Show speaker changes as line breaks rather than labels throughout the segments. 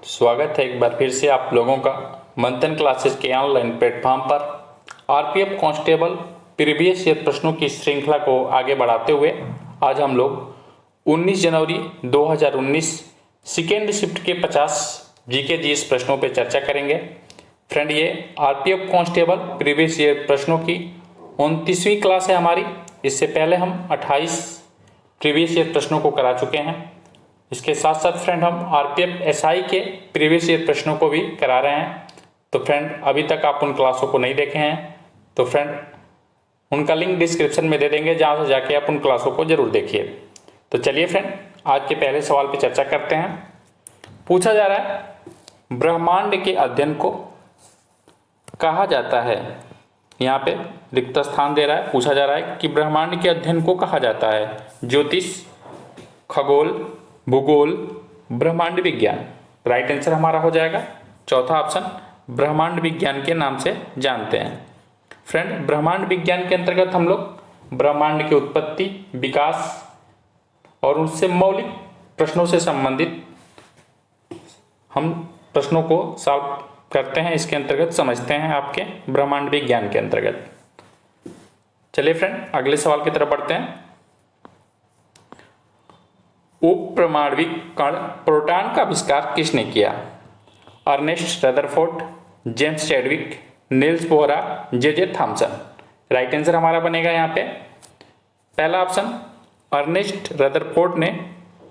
स्वागत है एक बार फिर से आप लोगों का मंथन क्लासेस के ऑनलाइन प्लेटफॉर्म पर। आरपीएफ कांस्टेबल प्रीवियस ईयर प्रश्नों की श्रृंखला को आगे बढ़ाते हुए आज हम लोग 19 जनवरी 2019 सेकेंड शिफ्ट के 50 जीके जीएस प्रश्नों पर चर्चा करेंगे। फ्रेंड, ये आरपीएफ कांस्टेबल प्रीवियस ईयर प्रश्नों की 29वीं क्लास है हमारी। इससे पहले हम 28 प्रीवियस ईयर प्रश्नों को करा चुके हैं। इसके साथ साथ फ्रेंड हम आरपीएफ एसआई के प्रीवियस ईयर प्रश्नों को भी करा रहे हैं। तो फ्रेंड, अभी तक आप उन क्लासों को नहीं देखे हैं तो फ्रेंड उनका लिंक डिस्क्रिप्शन में दे देंगे, जहाँ से जाके आप उन क्लासों को जरूर देखिए। तो चलिए फ्रेंड, आज के पहले सवाल पे चर्चा करते हैं। पूछा जा रहा है ब्रह्मांड के अध्ययन को कहा जाता है। यहाँ पे रिक्त स्थान दे रहा है। पूछा जा रहा है कि ब्रह्मांड के अध्ययन को कहा जाता है ज्योतिष, खगोल, भूगोल, ब्रह्मांड विज्ञान। राइट आंसर हमारा हो जाएगा चौथा ऑप्शन, ब्रह्मांड विज्ञान के नाम से जानते हैं। फ्रेंड, ब्रह्मांड विज्ञान के अंतर्गत हम लोग ब्रह्मांड की उत्पत्ति, विकास और उससे मौलिक प्रश्नों से संबंधित हम प्रश्नों को सॉल्व करते हैं। इसके अंतर्गत समझते हैं आपके ब्रह्मांड विज्ञान के अंतर्गत। चलिए फ्रेंड, अगले सवाल की तरफ बढ़ते हैं। उपपरमाणविक कण प्रोटॉन का आविष्कार किसने किया? Ernest Rutherford, James Chadwick, Niels Bohr, J Thomson. Right answer हमारा बनेगा यहाँ पे पहला ऑप्शन, अर्नेस्ट रदरफोर्ड ने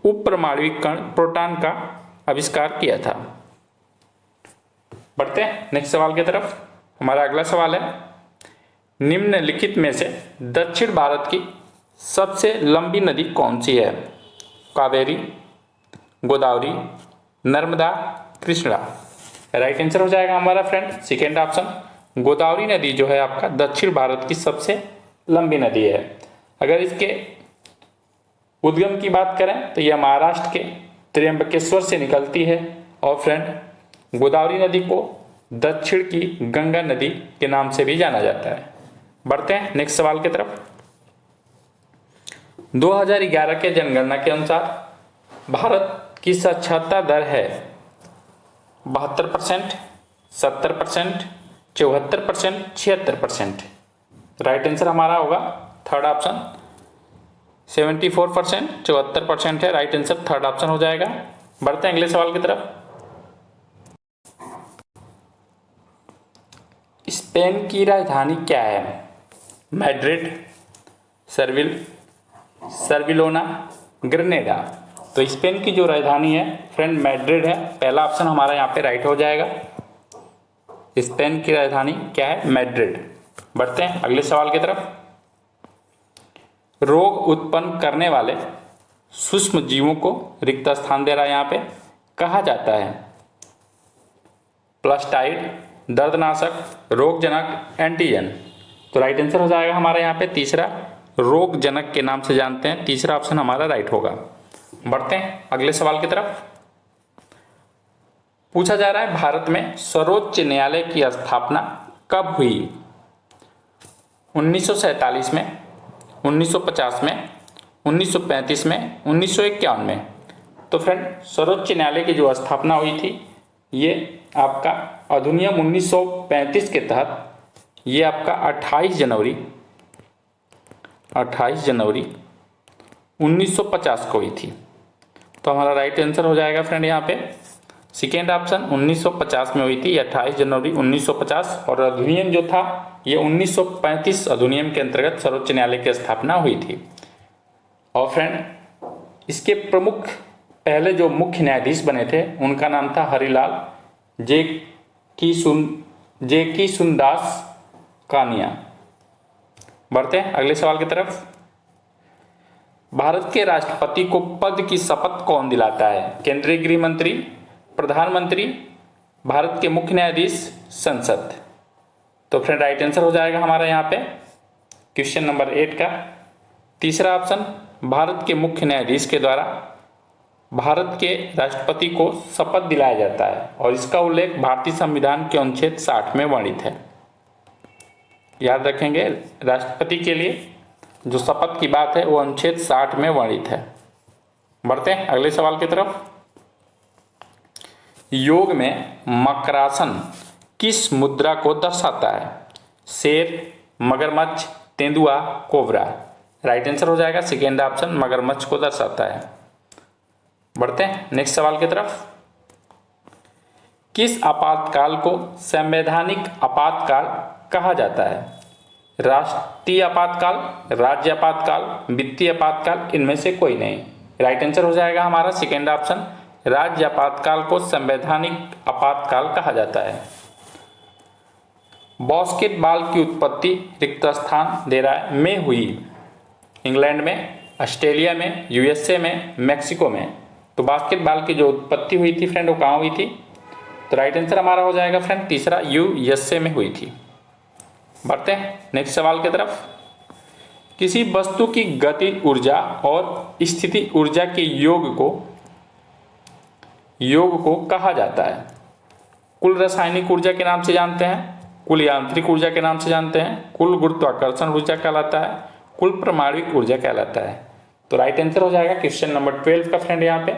उपपरमाणविक कण प्रोटॉन का आविष्कार किया था। बढ़ते हैं नेक्स्ट सवाल की तरफ। हमारा अगला सवाल है, निम्नलिखित में से दक्षिण भारत की सबसे लंबी नदी कौन सी है? कावेरी, गोदावरी, नर्मदा, कृष्णा। राइट आंसर हो जाएगा हमारा फ्रेंड सेकेंड ऑप्शन, गोदावरी नदी जो है आपका दक्षिण भारत की सबसे लंबी नदी है। अगर इसके उद्गम की बात करें तो यह महाराष्ट्र के त्र्यंबकेश्वर से निकलती है। और फ्रेंड, गोदावरी नदी को दक्षिण की गंगा नदी के नाम से भी जाना जाता है। बढ़ते हैं नेक्स्ट सवाल की तरफ। 2011 के जनगणना के अनुसार भारत की साक्षरता दर है 72%, 70%, 74%, 76%। राइट आंसर हमारा होगा थर्ड ऑप्शन 74%, 74% है। राइट आंसर थर्ड ऑप्शन हो जाएगा। बढ़ते हैं अगले सवाल की तरफ। स्पेन की राजधानी क्या है? Madrid, Barcelona, Granada. तो स्पेन की जो राजधानी है फ्रेंड मैड्रिड है। पहला ऑप्शन हमारा यहाँ पे राइट हो जाएगा। स्पेन की राजधानी क्या है? मैड्रिड। बढ़ते हैं अगले सवाल की तरफ। रोग उत्पन्न करने वाले सूक्ष्म जीवों को रिक्त स्थान दे रहा है यहाँ पे कहा जाता है प्लास्टाइड, दर्दनाशक, रोगजनक, एंटीजन। तो राइट आंसर हो जाएगा हमारा यहाँ पे तीसरा, रोगजनक के नाम से जानते हैं। तीसरा ऑप्शन हमारा राइट होगा। बढ़ते हैं अगले सवाल की तरफ। पूछा जा रहा है भारत में सर्वोच्च न्यायालय की स्थापना कब हुई? 1947 में, 1950 में, 1935 में, 1951 में। तो फ्रेंड, सर्वोच्च न्यायालय की जो स्थापना हुई थी ये आपका अधिनियम 1935 के तहत ये आपका 28 जनवरी 1950 को हुई थी। तो हमारा राइट आंसर हो जाएगा फ्रेंड यहाँ पे सेकेंड ऑप्शन 1950 में हुई थी, 28 जनवरी 1950। और अधिनियम जो था ये 1935 अधिनियम के अंतर्गत सर्वोच्च न्यायालय की स्थापना हुई थी। और फ्रेंड, इसके प्रमुख पहले जो मुख्य न्यायाधीश बने थे उनका नाम था हरिलाल जे की सुनदास कानिया। बढ़ते हैं अगले सवाल की तरफ। भारत के राष्ट्रपति को पद की शपथ कौन दिलाता है? केंद्रीय गृह मंत्री, प्रधानमंत्री, भारत के मुख्य न्यायाधीश, संसद। तो फ्रेंड, राइट आंसर हो जाएगा हमारा यहाँ पे क्वेश्चन नंबर 8 का तीसरा ऑप्शन, भारत के मुख्य न्यायाधीश के द्वारा भारत के राष्ट्रपति को शपथ दिलाया जाता है। और इसका उल्लेख भारतीय संविधान के अनुच्छेद 60 में वर्णित है। याद रखेंगे, राष्ट्रपति के लिए जो शपथ की बात है वो अनुच्छेद 60 में वर्णित है। बढ़ते हैं अगले सवाल की तरफ। योग में मकरासन किस मुद्रा को दर्शाता है? शेर, मगरमच्छ, तेंदुआ, कोबरा। राइट आंसर हो जाएगा सेकेंड ऑप्शन, मगरमच्छ को दर्शाता है। बढ़ते हैं नेक्स्ट सवाल की तरफ। किस आपातकाल को संवैधानिक आपातकाल कहा जाता है? राष्ट्रीय आपातकाल, राज्य आपातकाल, वित्तीय आपातकाल, इनमें से कोई नहीं। राइट आंसर हो जाएगा हमारा सेकेंड ऑप्शन, राज्य आपातकाल को संवैधानिक आपातकाल कहा जाता है। बास्केटबॉल की उत्पत्ति रिक्त स्थान दे रहा है में हुई? इंग्लैंड में, ऑस्ट्रेलिया में, यूएसए में, मेक्सिको में। तो बास्केटबॉल की जो उत्पत्ति हुई थी फ्रेंड वो कहाँ हुई थी? तो राइट आंसर हमारा हो जाएगा फ्रेंड तीसरा, यूएसए में हुई थी। बढ़ते हैं नेक्स्ट सवाल की तरफ। किसी वस्तु की गति ऊर्जा और स्थिति ऊर्जा के योग को कहा जाता है? कुल रासायनिक ऊर्जा के नाम से जानते हैं, कुल यांत्रिक ऊर्जा के नाम से जानते हैं, कुल गुरुत्वाकर्षण ऊर्जा कहलाता है, कुल परमाणुक ऊर्जा कहलाता है। तो राइट आंसर हो जाएगा क्वेश्चन नंबर 12 का फ्रेंड यहाँ पे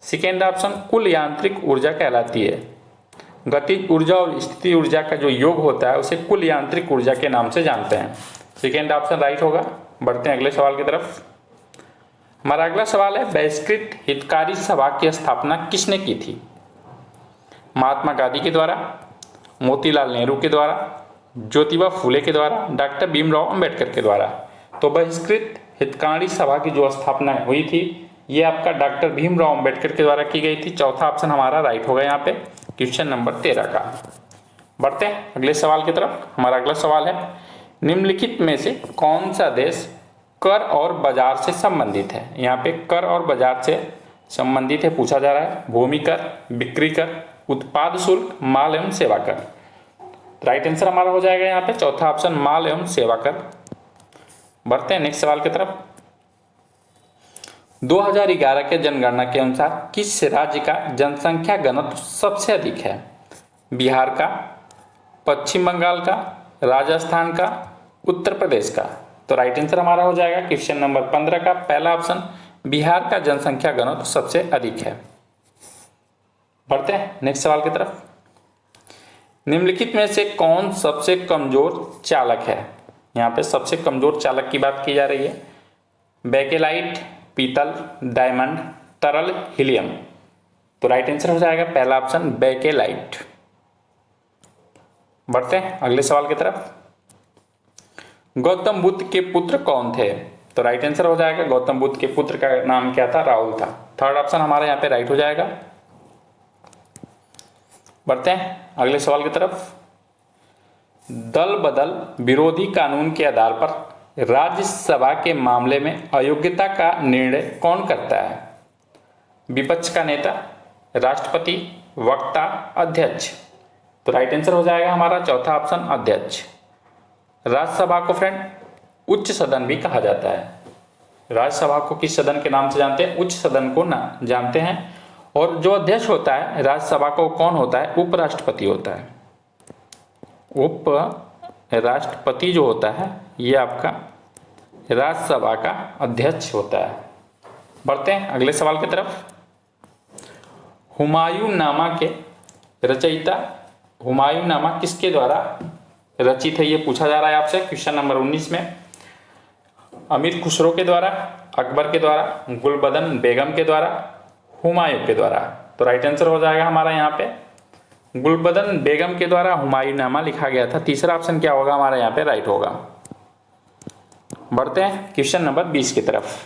सेकेंड ऑप्शन, कुल यांत्रिक ऊर्जा कहलाती है। गतिज ऊर्जा और स्थिति ऊर्जा का जो योग होता है उसे कुल यांत्रिक ऊर्जा के नाम से जानते हैं। सेकेंड ऑप्शन राइट होगा। बढ़ते हैं अगले सवाल की तरफ। हमारा अगला सवाल है, बहिष्कृत हितकारी सभा की स्थापना किसने की थी? महात्मा गांधी के द्वारा, मोतीलाल नेहरू के द्वारा, ज्योतिबा फूले के द्वारा, डॉक्टर भीमराव अंबेडकर के द्वारा। तो बहिष्कृत हितकारी सभा की जो स्थापना हुई थी ये आपका डॉक्टर भीमराव अंबेडकर के द्वारा की गई थी। चौथा ऑप्शन हमारा राइट होगा यहाँ पे क्वेश्चन नंबर 13 का। बढ़ते हैं अगले सवाल की तरफ। हमारा अगला सवाल है, निम्नलिखित में से कौन सा देश कर और बाजार से संबंधित है? यहाँ पे कर और बाजार से संबंधित है पूछा जा रहा है। भूमि कर, बिक्री कर, उत्पाद शुल्क, माल एवं सेवा कर। राइट आंसर हमारा हो जाएगा यहाँ पे चौथा ऑप्शन, माल एवं सेवा कर। बढ़ते हैं नेक्स्ट सवाल की तरफ। 2011 के जनगणना के अनुसार किस राज्य का जनसंख्या घनत्व सबसे अधिक है? बिहार का, पश्चिम बंगाल का, राजस्थान का, उत्तर प्रदेश का। तो राइट आंसर हमारा हो जाएगा क्वेश्चन नंबर 15 का पहला ऑप्शन, बिहार का जनसंख्या घनत्व सबसे अधिक है। बढ़ते हैं नेक्स्ट सवाल की तरफ। निम्नलिखित में से कौन सबसे कमजोर चालक है? यहाँ पे सबसे कमजोर चालक की बात की जा रही है। बेकेलाइट, पीतल, डायमंड, तरल, हीलियम। तो राइट आंसर हो जाएगा पहला ऑप्शन, बेकेलाइट। बढ़ते हैं अगले सवाल की तरफ। गौतम बुद्ध के पुत्र कौन थे? तो राइट आंसर हो जाएगा गौतम बुद्ध के पुत्र का नाम क्या था? राहुल था। थर्ड ऑप्शन हमारा यहाँ पे राइट हो जाएगा। बढ़ते हैं अगले सवाल की तरफ। दल बदल विरोधी कानून के आधार पर राज्यसभा के मामले में अयोग्यता का निर्णय कौन करता है? विपक्ष का नेता, राष्ट्रपति, वक्ता, अध्यक्ष। तो राइट आंसर हो जाएगा हमारा चौथा ऑप्शन, अध्यक्ष। राज्यसभा को फ्रेंड उच्च सदन भी कहा जाता है। राज्यसभा को किस सदन के नाम से जानते हैं? उच्च सदन को ना जानते हैं। और जो अध्यक्ष होता है राज्यसभा को कौन होता है? उपराष्ट्रपति होता है। उप राष्ट्रपति जो होता है ये आपका राज्यसभा का अध्यक्ष होता है। बढ़ते हैं अगले सवाल की तरफ। हुमायूंनामा के रचयिता, हुमायूंनामा किसके द्वारा रचित है ये पूछा जा रहा है आपसे क्वेश्चन नंबर 19 में। अमीर खुसरो के द्वारा, अकबर के द्वारा, गुलबदन बेगम के द्वारा, हुमायूं के द्वारा। तो राइट आंसर हो जाएगा हमारा यहाँ पे गुलबदन बेगम के द्वारा हुमायूंनामा लिखा गया था। तीसरा ऑप्शन क्या होगा हमारा यहाँ पे? राइट होगा। बढ़ते हैं क्वेश्चन नंबर 20 की तरफ।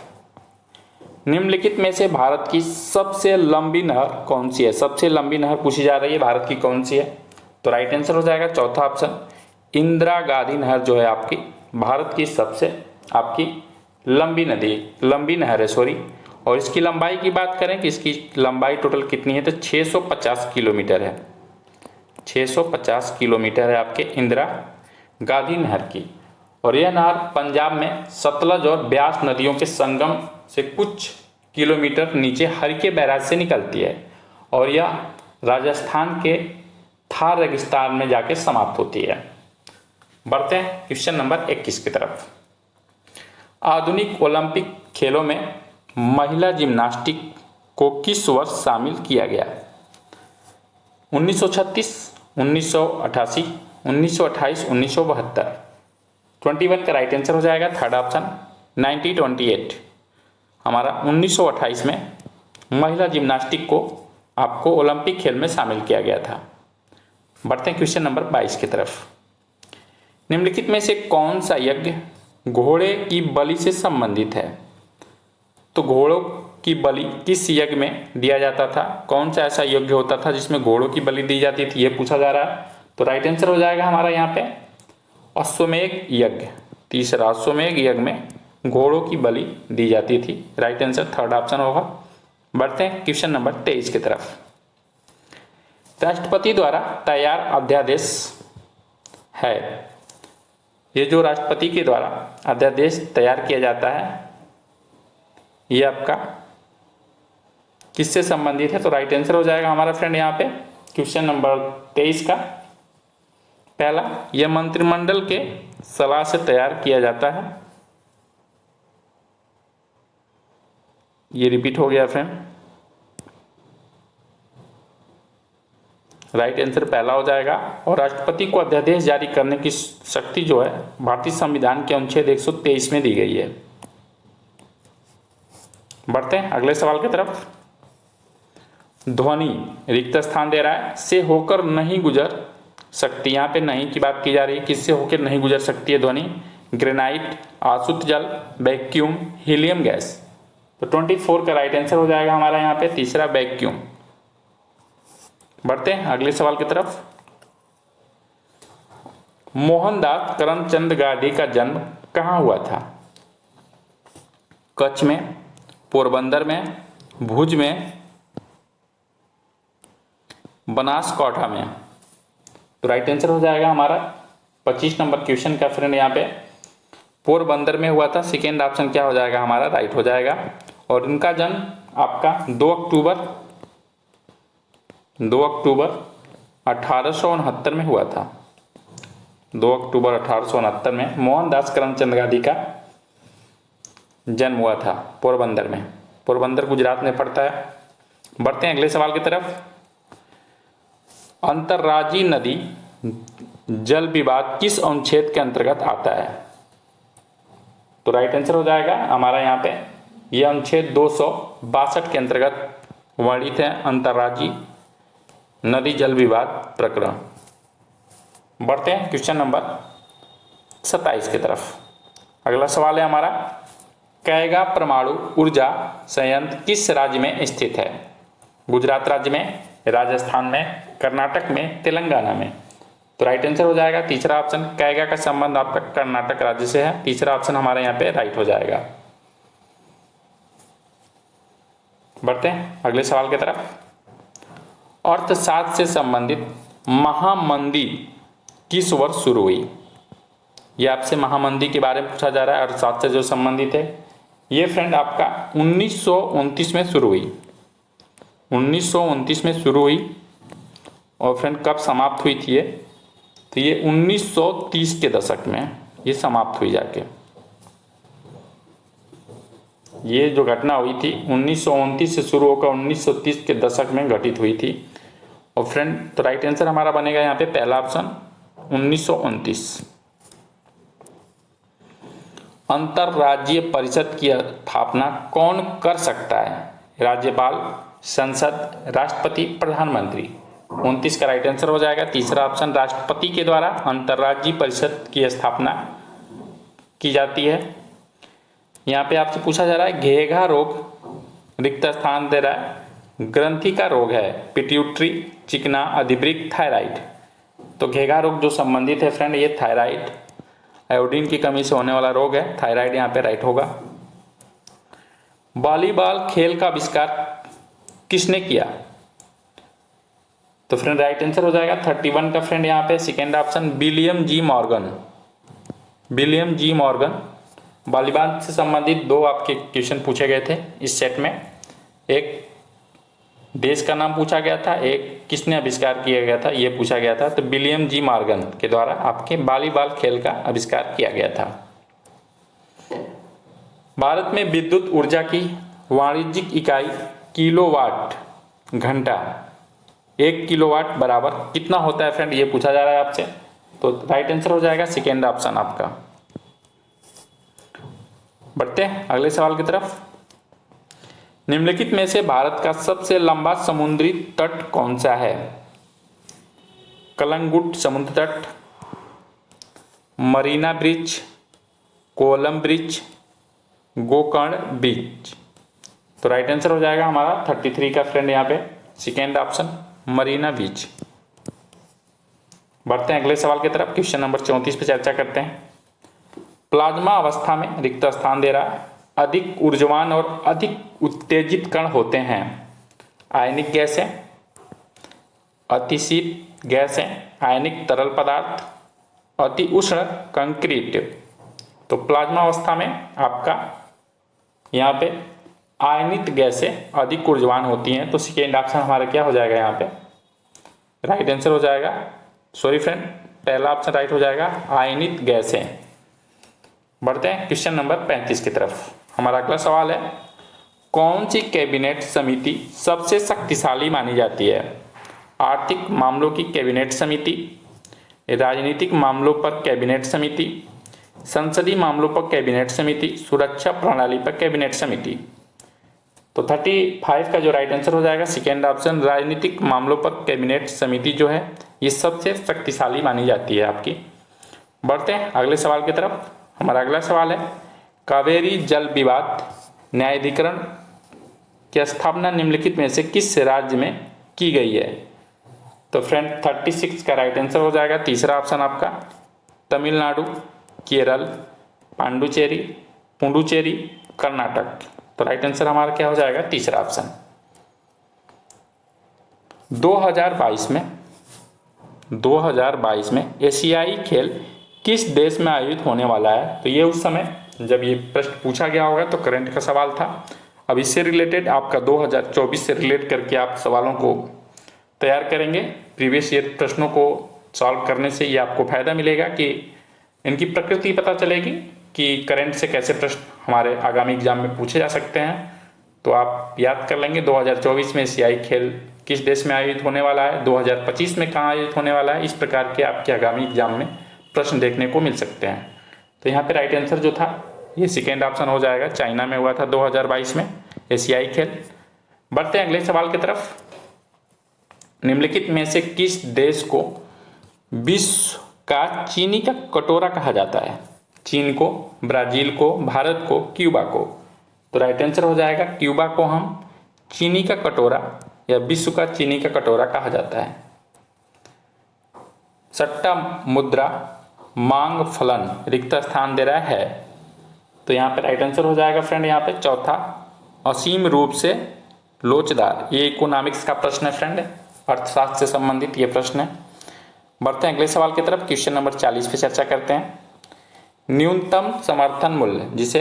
निम्नलिखित में से भारत की सबसे लंबी नहर कौन सी है? सबसे लंबी नहर पूछी जा रही है, भारत की कौन सी है? तो राइट आंसर हो जाएगा चौथा ऑप्शन, इंदिरा गांधी नहर जो है आपकी भारत की सबसे आपकी लंबी नहर है सॉरी। और इसकी लंबाई की बात करें कि इसकी लंबाई टोटल कितनी है तो 650 किलोमीटर है। 650 किलोमीटर है आपके इंदिरा गांधी नहर की। और यह नहर पंजाब में सतलज और ब्यास नदियों के संगम से कुछ किलोमीटर नीचे हरके बैराज से निकलती है और यह राजस्थान के थार रेगिस्तान में जाके समाप्त होती है। बढ़ते हैं क्वेश्चन नंबर 21 की तरफ। आधुनिक ओलंपिक खेलों में महिला जिम्नास्टिक को किस वर्ष शामिल किया गया? 1936, 1988, 1928, 1972। 21 का राइट आंसर हो जाएगा थर्ड ऑप्शन 1928। हमारा 1928 में महिला जिम्नास्टिक को आपको ओलंपिक खेल में शामिल किया गया था। बढ़ते हैं क्वेश्चन नंबर 22 की तरफ। निम्नलिखित में से कौन सा यज्ञ घोड़े की बलि से संबंधित है? तो घोड़ों की बलि किस यज्ञ में दिया जाता था? कौन सा ऐसा यज्ञ होता था जिसमें घोड़ों की बलि दी जाती थी, ये पूछा जा रहा है। तो राइट आंसर हो जाएगा हमारा यहाँ पे अश्वमेध यज्ञ। तीसरा, अश्वमेध यज्ञ में घोड़ों की बलि दी जाती थी। राइट आंसर थर्ड ऑप्शन होगा। बढ़ते हैं क्वेश्चन नंबर 23 की तरफ। राष्ट्रपति द्वारा तैयार अध्यादेश है, ये जो राष्ट्रपति के द्वारा अध्यादेश तैयार किया जाता है, ये आपका किससे संबंधित है? तो राइट आंसर हो जाएगा हमारा फ्रेंड यहाँ पे क्वेश्चन नंबर 23 का पहला, यह मंत्रिमंडल के सलाह से तैयार किया जाता है। ये रिपीट हो गया फ्रेंड, राइट आंसर पहला हो जाएगा। और राष्ट्रपति को अध्यादेश जारी करने की शक्ति जो है भारतीय संविधान के अनुच्छेद 123 में दी गई है। बढ़ते हैं अगले सवाल की तरफ। ध्वनि रिक्त स्थान दे रहा है, से होकर नहीं गुजर सकती। यहाँ पे नहीं की बात की जा रही है, किससे होकर नहीं गुजर सकती है ध्वनि? ग्रेनाइट, आसुत जल, वैक्यूम, हीलियम गैस। तो 24 का राइट आंसर हो जाएगा हमारा यहाँ पे तीसरा वैक्यूम। बढ़ते हैं अगले सवाल की तरफ। मोहनदास करमचंद गांधी का जन्म कहाँ हुआ था? कच्छ में, पोरबंदर में, भुज में, बनासकांठा में। तो राइट आंसर हो जाएगा हमारा 25 नंबर क्वेश्चन का फ्रेंड यहाँ पे पोरबंदर में हुआ था। सेकेंड ऑप्शन क्या हो जाएगा हमारा? राइट हो जाएगा। और इनका जन्म आपका 2 अक्टूबर 1869 में हुआ था। 2 अक्टूबर 1869 में मोहनदास करमचंद गांधी का जन्म हुआ था पोरबंदर में। पोरबंदर गुजरात में पड़ता है। बढ़ते हैं अगले सवाल की तरफ। अंतर्राज्यीय नदी जल विवाद किस अनुच्छेद के अंतर्गत आता है? तो राइट आंसर हो जाएगा हमारा यहाँ पे यह अनुच्छेद 262 के अंतर्गत वर्णित है, अंतर्राज्यीय नदी जल विवाद प्रकरण। बढ़ते हैं क्वेश्चन नंबर 27 की तरफ। अगला सवाल है हमारा, कैगा परमाणु ऊर्जा संयंत्र किस राज्य में स्थित है? गुजरात राज्य में, राजस्थान में, कर्नाटक में, तेलंगाना में। तो राइट आंसर हो जाएगा तीसरा ऑप्शन, कैगा का संबंध आपका कर्नाटक राज्य से है। तीसरा ऑप्शन हमारे यहाँ पे राइट हो जाएगा। बढ़ते हैं अगले सवाल की तरफ। अर्थशास्त्र से संबंधित महामंदी किस वर्ष शुरू हुई? ये आपसे महामंदी के बारे में पूछा जा रहा है, अर्थशास्त्र से जो संबंधित है। ये फ्रेंड आपका 1929 में शुरू हुई। 1929 में शुरू हुई और फ्रेंड कब समाप्त हुई थी ये? तो ये 1930 के दशक में ये समाप्त हुई जाके। ये जो घटना हुई थी 1929 से शुरू होकर 1930 के दशक में घटित हुई थी। और फ्रेंड तो राइट आंसर हमारा बनेगा यहाँ पे पहला ऑप्शन 1929। अंतरराज्यीय परिषद की स्थापना कौन कर सकता है? राज्यपाल, संसद, राष्ट्रपति, प्रधानमंत्री। 29 का राइट आंसर हो जाएगा तीसरा ऑप्शन, राष्ट्रपति के द्वारा अंतरराज्यीय परिषद की स्थापना की जाती है। यहाँ पे आपसे पूछा जा रहा है घेघा रोग रिक्त स्थान दे रहा है, ग्रंथि का रोग है, पिट्यूटरी, चिकना, अधिवृक्क, थायराइड। तो घेघा रोग जो संबंधित है फ्रेंड ये थायराइड, आयोडीन की कमी से होने वाला रोग है, थायराइड यहाँ पे राइट होगा। वॉलीबॉल खेल का आविष्कार किसने किया? तो फ्रेंड राइट आंसर हो जाएगा 31 का फ्रेंड यहाँ पे सेकेंड ऑप्शन, विलियम जी मॉर्गन। विलियम जी मॉर्गन। वॉलीबॉल से संबंधित दो आपके क्वेश्चन पूछे गए थे इस सेट में, एक देश का नाम पूछा गया था, एक किसने आविष्कार किया गया था ये पूछा गया था। तो विलियम जी मॉर्गन के द्वारा आपके वॉलीबॉल खेल का आविष्कार किया गया था। भारत में विद्युत ऊर्जा की वाणिज्यिक इकाई किलोवाट घंटा 1 किलोवाट बराबर कितना होता है फ्रेंड, ये पूछा जा रहा है आपसे। तो राइट आंसर हो जाएगा सेकेंड ऑप्शन आपका। बढ़ते हैं अगले सवाल की तरफ। निम्नलिखित में से भारत का सबसे लंबा समुद्री तट कौन सा है? कलंगुट समुद्र तट, Marina bridge, Kollam bridge, Gokarna bridge. तो राइट आंसर हो जाएगा हमारा 33 का फ्रेंड यहाँ पे सेकेंड ऑप्शन मरीना ब्रिज। बढ़ते हैं अगले सवाल की तरफ। क्वेश्चन नंबर 34 पे चर्चा करते हैं। प्लाज्मा अवस्था में रिक्त स्थान दे रहा है, अधिक ऊर्जावान और अधिक उत्तेजित कण होते हैं। आयनिक गैस है, अतिशीत गैस है, आयनिक तरल पदार्थ, अति उष्ण कंक्रीट। तो प्लाज्मा अवस्था में आपका यहाँ पे आयनित गैसें अधिक ऊर्जावान होती हैं। तो सेकेंड ऑप्शन हमारा क्या हो जाएगा यहाँ पे, राइट आंसर हो जाएगा। सॉरी फ्रेंड, पहला ऑप्शन राइट हो जाएगा आयनित गैसें। बढ़ते हैं क्वेश्चन नंबर 35 की तरफ। हमारा अगला सवाल है, कौन सी कैबिनेट समिति सबसे शक्तिशाली मानी जाती है? आर्थिक मामलों की कैबिनेट समिति, राजनीतिक मामलों पर कैबिनेट समिति, संसदीय मामलों पर कैबिनेट समिति, सुरक्षा प्रणाली पर कैबिनेट समिति। तो 35 का जो राइट आंसर हो जाएगा सेकेंड ऑप्शन राजनीतिक मामलों पर कैबिनेट समिति जो है ये सबसे शक्तिशाली मानी जाती है आपकी। बढ़ते हैं अगले सवाल की तरफ। हमारा अगला सवाल है, कावेरी जल विवाद न्यायाधिकरण की स्थापना निम्नलिखित में से किस राज्य में की गई है? तो फ्रेंड 36 का राइट आंसर हो जाएगा तीसरा ऑप्शन आपका तमिलनाडु, केरल, पांडुचेरी, पुडुचेरी, कर्नाटक। तो राइट आंसर हमारा क्या हो जाएगा तीसरा ऑप्शन। 2022 में एशियाई खेल किस देश में आयोजित होने वाला है? तो ये उस समय जब ये प्रश्न पूछा गया होगा तो करंट का सवाल था। अब इससे रिलेटेड आपका 2024 से रिलेट करके आप सवालों को तैयार करेंगे। प्रीवियस ईयर प्रश्नों को सॉल्व करने से ये आपको फायदा मिलेगा कि इनकी प्रकृति पता चलेगी कि करंट से कैसे प्रश्न हमारे आगामी एग्जाम में पूछे जा सकते हैं। तो आप याद कर लेंगे 2024 में एशियाई खेल किस देश में आयोजित होने वाला है, 2025 में कहाँ आयोजित होने वाला है। इस प्रकार के आपके आगामी एग्जाम में प्रश्न देखने को मिल सकते हैं। तो यहाँ पे राइट आंसर जो था ये सेकेंड ऑप्शन हो जाएगा, चाइना में हुआ था 2022 में एशियाई खेल। बढ़ते हैं अगले सवाल की तरफ। निम्नलिखित में से किस देश को विश्व का चीनी का कटोरा कहा जाता है? चीन को, ब्राजील को, भारत को, क्यूबा को। तो राइट आंसर हो जाएगा क्यूबा को हम चीनी का कटोरा या विश्व का चीनी का कटोरा कहा जाता है। सट्टा मुद्रा मांग फलन रिक्त स्थान दे रहा है। तो यहाँ पे राइट आंसर हो जाएगा फ्रेंड यहाँ पे चौथा असीम रूप से लोचदार। ये इकोनॉमिक्स का प्रश्न है फ्रेंड, अर्थशास्त्र से संबंधित ये प्रश्न है। बढ़ते हैं अगले सवाल की तरफ। क्वेश्चन नंबर 40 पे चर्चा करते हैं। न्यूनतम समर्थन मूल्य जिसे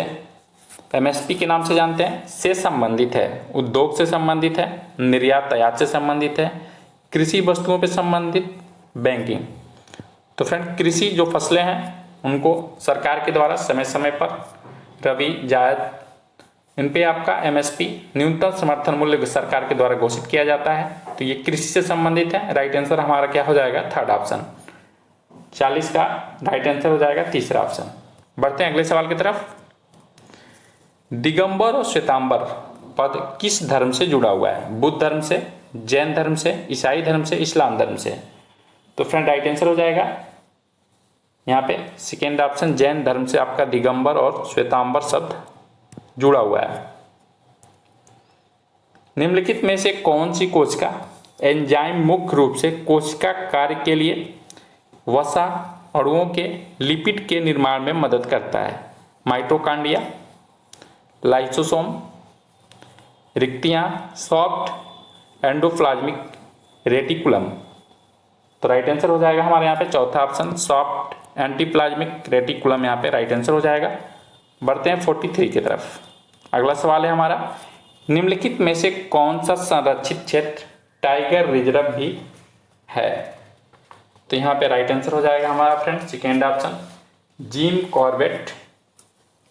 एमएसपी के नाम से जानते हैं से संबंधित है, उद्योग से संबंधित है, निर्यात आयात से संबंधित है, कृषि वस्तुओं पे संबंधित, बैंकिंग। तो फ्रेंड कृषि जो फसलें हैं उनको सरकार के द्वारा समय समय पर रबी जायद इन पे आपका एमएसपी न्यूनतम समर्थन मूल्य सरकार के द्वारा घोषित किया जाता है। तो ये कृषि से संबंधित है। राइट आंसर हमारा क्या हो जाएगा थर्ड ऑप्शन। 40 का राइट आंसर हो जाएगा तीसरा ऑप्शन। बढ़ते हैं अगले सवाल की तरफ। दिगंबर और श्वेतांबर पद किस धर्म से जुड़ा हुआ है? बुद्ध धर्म से, जैन धर्म से, ईसाई धर्म से, इस्लाम धर्म से। तो फ्रेंड राइट आंसर हो जाएगा यहाँ पे सेकेंड ऑप्शन जैन धर्म से आपका दिगंबर और श्वेतांबर शब्द जुड़ा हुआ है। निम्नलिखित में से कौन सी कोशिका एंजाइम मुख्य रूप से कोशिका कार्य के लिए वसा अणुओं के लिपिड के निर्माण में मदद करता है? माइटोकॉन्ड्रिया, लाइसोसोम, रिक्तियां, सॉफ्ट एंडोप्लाज्मिक रेटिकुलम। तो राइट आंसर हो जाएगा हमारे यहाँ पे चौथा ऑप्शन सॉफ्ट एंटीप्लाज्मिक रेटिकुलम यहाँ पे राइट आंसर हो जाएगा। बढ़ते हैं 43 की तरफ। अगला सवाल है हमारा, निम्नलिखित में से कौन सा संरक्षित क्षेत्र टाइगर रिजर्व भी है? तो यहाँ पे राइट आंसर हो जाएगा हमारा friend second option Jim Corbett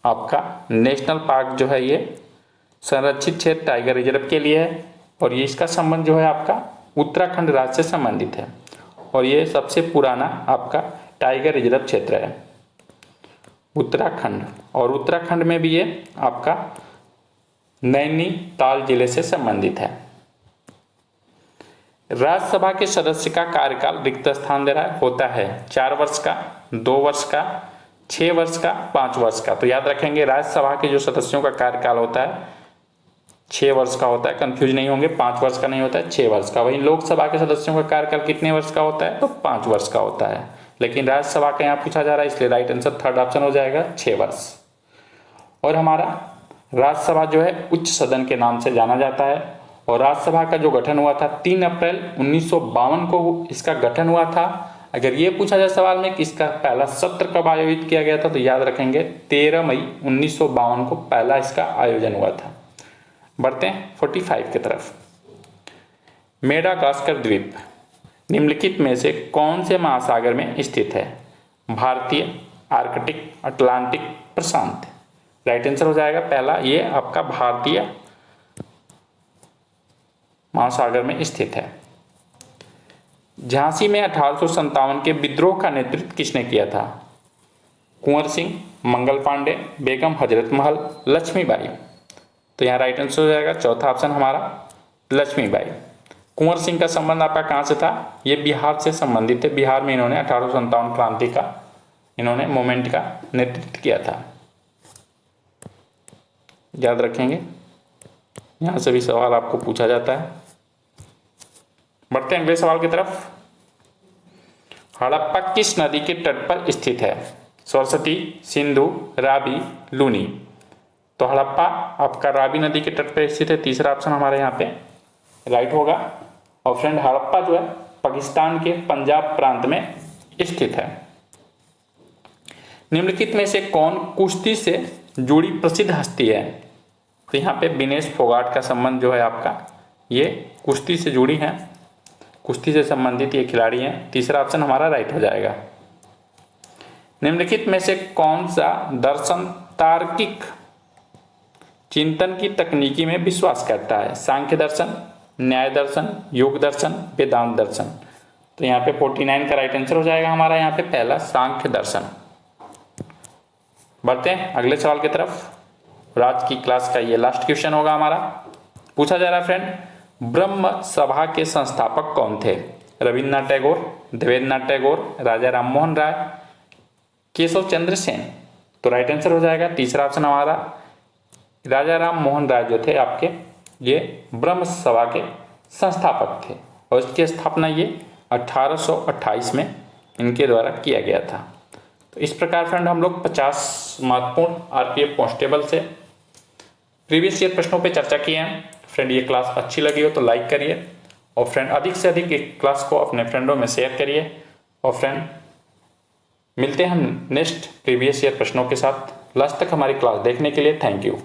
आपका नेशनल पार्क जो है ये संरक्षित क्षेत्र टाइगर रिजर्व के लिए है। और ये इसका संबंध जो है आपका उत्तराखंड राज्य से संबंधित है और ये सबसे पुराना आपका टाइगर रिजर्व क्षेत्र है उत्तराखंड। और उत्तराखंड में भी ये आपका नैनीताल जिले से संबंधित है। राज्यसभा के सदस्य का कार्यकाल रिक्त स्थान दे रहा है होता है 4 वर्ष का, 2 वर्ष का, 6 वर्ष का, 5 वर्ष का। तो याद रखेंगे राज्यसभा के जो सदस्यों का कार्यकाल होता है 6 वर्ष का होता है, कंफ्यूज नहीं होंगे, 5 वर्ष का नहीं होता है, 6 वर्ष का। वहीं लोकसभा के सदस्यों का कार्यकाल कितने वर्ष का होता है? तो 5 वर्ष का होता है। लेकिन राज्यसभा का यहाँ पूछा जा रहा है, इसलिए राइट आंसर थर्ड ऑप्शन हो जाएगा 6 वर्ष। और हमारा राज्यसभा जो है उच्च सदन के नाम से जाना जाता है और राज्यसभा का जो गठन हुआ था 3 अप्रैल 1952 को इसका गठन हुआ था। अगर ये पूछा जाए सवाल में कि इसका पहला सत्र कब आयोजित किया गया था तो याद रखेंगे 13 मई 1952 को पहला इसका आयोजन हुआ था। बढ़ते हैं 45 की तरफ। मेडागास्कर द्वीप निम्नलिखित में से कौन से महासागर में स्थित है? भारतीय, आर्कटिक, अटलांटिक, प्रशांत। राइट आंसर हो जाएगा पहला, ये आपका भारतीय महासागर में स्थित है। झांसी में 1857 के विद्रोह का नेतृत्व किसने किया था? कुंवर सिंह, मंगल पांडे, बेगम हजरत महल, लक्ष्मीबाई। तो यहाँ राइट आंसर हो जाएगा चौथा ऑप्शन हमारा लक्ष्मीबाई। कुंवर सिंह का संबंध आपका कहाँ से था? ये बिहार से संबंधित है। बिहार में इन्होंने 1857 क्रांति का इन्होंने मूवमेंट का नेतृत्व किया था, याद रखेंगे। यहाँ से भी सवाल आपको पूछा जाता है। बढ़ते हैं अगले सवाल की तरफ। हड़प्पा किस नदी के तट पर स्थित है? सरस्वती, सिंधु, रावी, लूनी। तो हड़प्पा आपका रावी नदी के तट पर स्थित है। तीसरा ऑप्शन हमारे यहाँ पे राइट होगा। और फ्रेंड हड़प्पा जो है पाकिस्तान के पंजाब प्रांत में स्थित है। निम्नलिखित में से कौन कुश्ती से जुड़ी प्रसिद्ध हस्ती है? तो यहाँ पे विनेश फोगाट का संबंध जो है आपका ये कुश्ती से जुड़ी है, कुश्ती से संबंधित ये खिलाड़ी हैं। तीसरा ऑप्शन हमारा राइट हो जाएगा। निम्नलिखित में से कौन सा दर्शन तार्किक चिंतन की तकनीकी में विश्वास करता है? सांख्य दर्शन, न्याय दर्शन, योग दर्शन, वेदांत दर्शन। तो यहाँ पे 49 का राइट आंसर हो जाएगा हमारा यहाँ पे पहला सांख्य दर्शन। बढ़ते हैं अगले सवाल की तरफ। आज की क्लास का ये लास्ट क्वेश्चन होगा हमारा। पूछा जा रहा है फ्रेंड, ब्रह्म सभा के संस्थापक कौन थे? रविन्द्रनाथ टैगोर, देवेंद्रनाथ टैगोर, राजा राम मोहन राय, केशव चंद्र सेन। तो राइट आंसर हो जाएगा तीसरा ऑप्शन हमारा राजा राम मोहन राय जो थे आपके ये ब्रह्म सभा के संस्थापक थे और इसकी स्थापना ये 1828 में इनके द्वारा किया गया था। तो इस प्रकार फ्रेंड हम लोग 50 महत्वपूर्ण आरपीएफ कांस्टेबल से प्रीवियस ईयर प्रश्नों पे चर्चा किए हैं। फ्रेंड ये क्लास अच्छी लगी हो तो लाइक करिए और फ्रेंड अधिक से अधिक एक क्लास को अपने फ्रेंडों में शेयर करिए। और फ्रेंड मिलते हैं हम नेक्स्ट प्रीवियस ईयर प्रश्नों के साथ। लास्ट तक हमारी क्लास देखने के लिए थैंक यू।